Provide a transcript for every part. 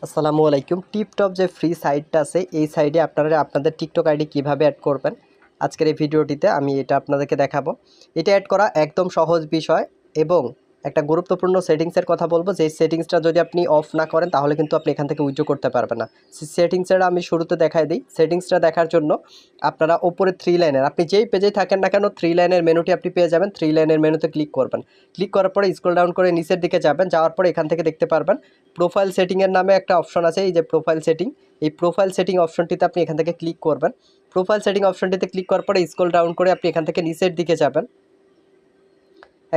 আসসালামু আলাইকুম। টিপটপ যে ফ্রি সাইটটা আছে এই সাইটে আপনারা আপনাদের টিকটক আইডি কিভাবে অ্যাড করবেন আজকের এই ভিডিওটিতে আমি এটা আপনাদেরকে দেখাবো। এটা অ্যাড করা একদম সহজ বিষয় এবং একটা গুরুত্বপূর্ণ সেটিংসের কথা বলবো, যে সেটিংসটা যদি আপনি অফ না করেন তাহলে কিন্তু আপনি এখান থেকে উইথড্র করতে পারবেন না। সেটিংসটা আমি শুরুতে দেখাই দিই। সেটিংসটা দেখার জন্য আপনারা ওপরে থ্রি লাইনের, আপনি যেই পেজেই থাকেন না কেন, থ্রি লাইনের মেনুটি আপনি পেয়ে যাবেন। থ্রি লাইনের মেনুতে ক্লিক করবেন। ক্লিক করার পরে স্ক্রল ডাউন করে নিচের দিকে যাবেন। যাওয়ার পরে এখান থেকে দেখতে পারবেন প্রোফাইল সেটিংয়ের নামে একটা অপশন আছে। এই যে প্রোফাইল সেটিং, এই প্রোফাইল সেটিং অপশনটিতে আপনি এখান থেকে ক্লিক করবেন। প্রোফাইল সেটিং অপশনটিতে ক্লিক করার পরে স্ক্রল ডাউন করে আপনি এখান থেকে নিচের দিকে যাবেন,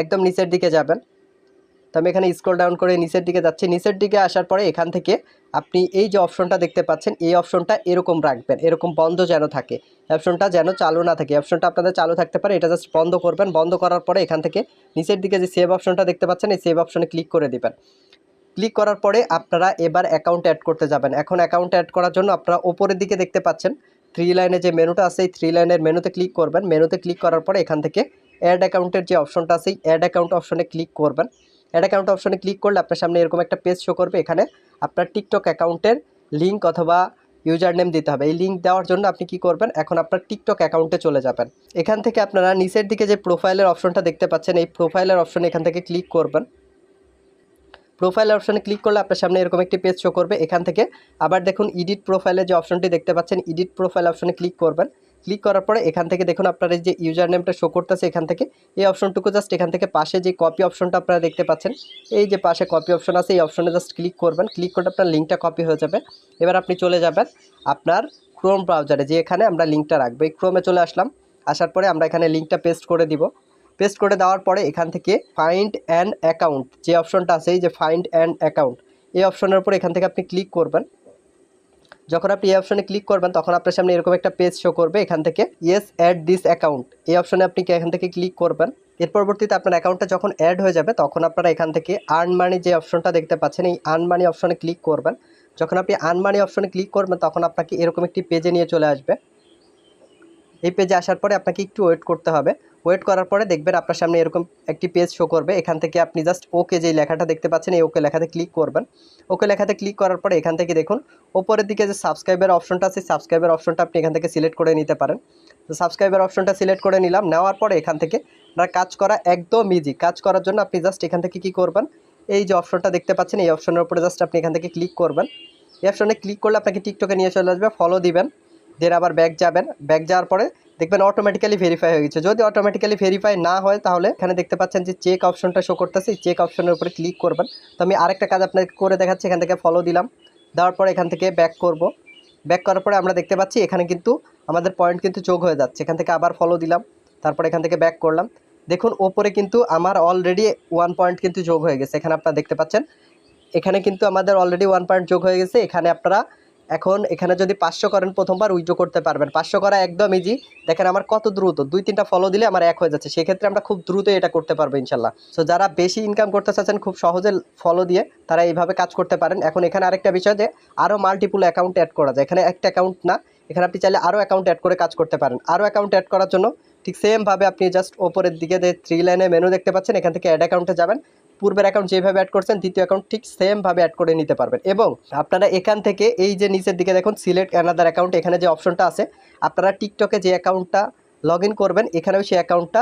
একদম নিচের দিকে যাবেন। তো আমি এখানে স্ক্রল ডাউন করে নিচের দিকে যাচ্ছি। নিচের দিকে আসার পরে এখান থেকে আপনি এই যে অপশনটা দেখতে পাচ্ছেন, এই অপশনটা এরকম রাখবেন, এরকম বন্ধ যেন থাকে, অপশনটা যেন চালু না থাকে। অপশনটা আপনাদের চালু থাকতে পারে, এটা জাস্ট বন্ধ করবেন। বন্ধ করার পরে এখান থেকে নিচের দিকে যে সেভ অপশনটা দেখতে পাচ্ছেন, এই সেভ অপশনে ক্লিক করে দিবেন। ক্লিক করার পরে আপনারা এবার অ্যাকাউন্ট অ্যাড করতে যাবেন। এখন অ্যাকাউন্ট অ্যাড করার জন্য আপনারা উপরের দিকে দেখতে পাচ্ছেন থ্রি লাইনে যে মেনুটা আছে, এই থ্রি লাইনের মেনুতে ক্লিক করবেন। মেনুতে ক্লিক করার পরে এখান থেকে অ্যাড অ্যাকাউন্টের যে অপশনটা আছে, এই অ্যাড অ্যাকাউন্ট অপশনে ক্লিক করবেন। অ্যাড অ্যাকাউন্ট অপশনে ক্লিক করলে আপনার সামনে এরকম একটা পেজ শো করবে। এখানে আপনার টিকটক অ্যাকাউন্টের লিঙ্ক অথবা ইউজার নেম দিতে হবে। এই লিঙ্ক দেওয়ার জন্য আপনি কি করবেন, এখন আপনার টিকটক অ্যাকাউন্টে চলে যাবেন। এখান থেকে আপনারা নিচের দিকে যে প্রোফাইলের অপশনটা দেখতে পাচ্ছেন, এই প্রোফাইলের অপশনে এখান থেকে ক্লিক করবেন। প্রোফাইল অপশনে ক্লিক করলে আপনার সামনে এরকম একটি পেজ শো করবে। এখান থেকে আবার দেখুন এডিট প্রোফাইলে যে অপশনটি দেখতে পাচ্ছেন, এডিট প্রোফাইল অপশনে ক্লিক করবেন। ক্লিক করার পরে এখান থেকে দেখুন আপনার এই যে ইউজার নেমটা শো করতেছে, এখান থেকে এই অপশনটুকু জাস্ট এখান থেকে পাশে যে কপি অপশনটা আপনারা দেখতে পাচ্ছেন, এই যে পাশে কপি অপশন আছে, এই অপশনে জাস্ট ক্লিক করবেন। ক্লিক করলে আপনার লিঙ্কটা কপি হয়ে যাবে। এবার আপনি চলে যাবেন আপনার ক্রোম ব্রাউজারে, যে এখানে আমরা লিঙ্কটা রাখবো। এই ক্রোমে চলে আসলাম। আসার পরে আমরা এখানে লিঙ্কটা পেস্ট করে দিব। পেস্ট করে দেওয়ার পরে এখান থেকে ফাইন্ড অ্যান অ্যাকাউন্ট যে অপশনটা আছে, এই যে ফাইন্ড অ্যান অ্যাকাউন্ট, এই অপশনের উপর এখান থেকে আপনি ক্লিক করবেন। যখন আপনি এই অপশনে ক্লিক করবেন তখন আপনার সামনে এরকম একটা পেজ শো করবে। এখান থেকে ইয়েস অ্যাড দিস অ্যাকাউন্ট, এই অপশনে আপনি এখান থেকে ক্লিক করবেন। এর পরবর্তীতে আপনার অ্যাকাউন্টটা যখন অ্যাড হয়ে যাবে তখন আপনারা এখান থেকে আর্ন মানি যে অপশনটা দেখতে পাচ্ছেন, এই আর্ন মানি অপশনে ক্লিক করবেন। যখন আপনি আর্ন মানি অপশনে ক্লিক করবেন তখন আপনাকে এরকম একটি পেজে নিয়ে চলে আসবে। এই পেজে আসার পরে আপনাকে একটু ওয়েট করতে হবে। ওয়েট করার পরে দেখবেন আপনার সামনে এরকম একটি পেজ শো করবে। এখান থেকে আপনি জাস্ট ওকে যে লেখাটা দেখতে পাচ্ছেন, এই ওকে লেখাতে ক্লিক করবেন। ওকে লেখাতে ক্লিক করার পরে এখান থেকে দেখুন ওপরের দিকে যে সাবস্ক্রাইবের অপশনটা আছে, সাবস্ক্রাইবের অপশনটা আপনি এখান থেকে সিলেক্ট করে নিতে পারেন। তো সাবস্ক্রাইবের অপশনটা সিলেক্ট করে নিলাম। নেওয়ার পরে এখান থেকে আপনার কাজ করা একদম ইজি। কাজ করার জন্য আপনি জাস্ট এখান থেকে কী করবেন, এই যে অপশনটা দেখতে পাচ্ছেন, এই অপশনের উপরে জাস্ট আপনি এখান থেকে ক্লিক করবেন। এই অপশনে ক্লিক করলে আপনাকে টিকটকে নিয়ে চলে আসবে। ফলো দিবেন, দেন আবার ব্যাক যাবেন। ব্যাক যাওয়ার পরে দেখবেন অটোমেটিক্যালি ভেরিফাই হয়ে গেছে। যদি অটোমেটিক্যালি ভেরিফাই না হয় তাহলে এখানে দেখতে পাচ্ছেন যে চেক অপশনটা শো করতেছে, এই চেক অপশনের উপরে ক্লিক করবেন। তো আমি আরেকটা কাজ আপনাকে করে দেখাচ্ছি। এখান থেকে ফলো দিলাম, দেওয়ার পরে এখান থেকে ব্যাক করব। ব্যাক করার পরে আমরা দেখতে পাচ্ছি এখানে কিন্তু আমাদের পয়েন্ট কিন্তু যোগ হয়ে যাচ্ছে। এখান থেকে আবার ফলো দিলাম, তারপর এখান থেকে ব্যাক করলাম। দেখুন ওপরে কিন্তু আমার অলরেডি 1 পয়েন্ট কিন্তু যোগ হয়ে গেছে। এখানে আপনারা দেখতে পাচ্ছেন এখানে কিন্তু আমাদের অলরেডি 1 পয়েন্ট যোগ হয়ে গেছে। এখানে আপনারা এখন এখানে যদি 500 করেন প্রথমবার উইথড্র করতে পারবেন। 500 করা একদম ইজি। দেখেন আমার কত দ্রুত, 2-3টা ফলো দিলে আমার 1 হয়ে যাচ্ছে। সেক্ষেত্রে আমরা খুব দ্রুত এটা করতে পারবো ইনশাল্লাহ। সো যারা বেশি ইনকাম করতে চাচ্ছেন খুব সহজে ফলো দিয়ে, তারা এইভাবে কাজ করতে পারেন। এখন এখানে আরেকটা বিষয় যে আরও মাল্টিপুল অ্যাকাউন্ট অ্যাড করা যায়। এখানে একটা অ্যাকাউন্ট না, এখানে আপনি চাইলে আরও অ্যাকাউন্ট অ্যাড করে কাজ করতে পারেন। আরও অ্যাকাউন্ট অ্যাড করার জন্য ঠিক সেমভাবে আপনি জাস্ট ওপরের দিকে যে থ্রি লাইনে মেনু দেখতে পাচ্ছেন, এখান থেকে অ্যাড অ্যাকাউন্টে যাবেন। পূর্বের অ্যাকাউন্ট যেভাবে অ্যাড করছেন দ্বিতীয় অ্যাকাউন্ট ঠিক সেমভাবে অ্যাড করে নিতে পারবেন। এবং আপনারা এখান থেকে এই যে নিচের দিকে দেখুন সিলেক্ট অ্যানাদার অ্যাকাউন্ট, এখানে যে অপশনটা আছে, আপনারা টিকটকে যে অ্যাকাউন্টটা লগ ইন করবেন এখানেও সেই অ্যাকাউন্টটা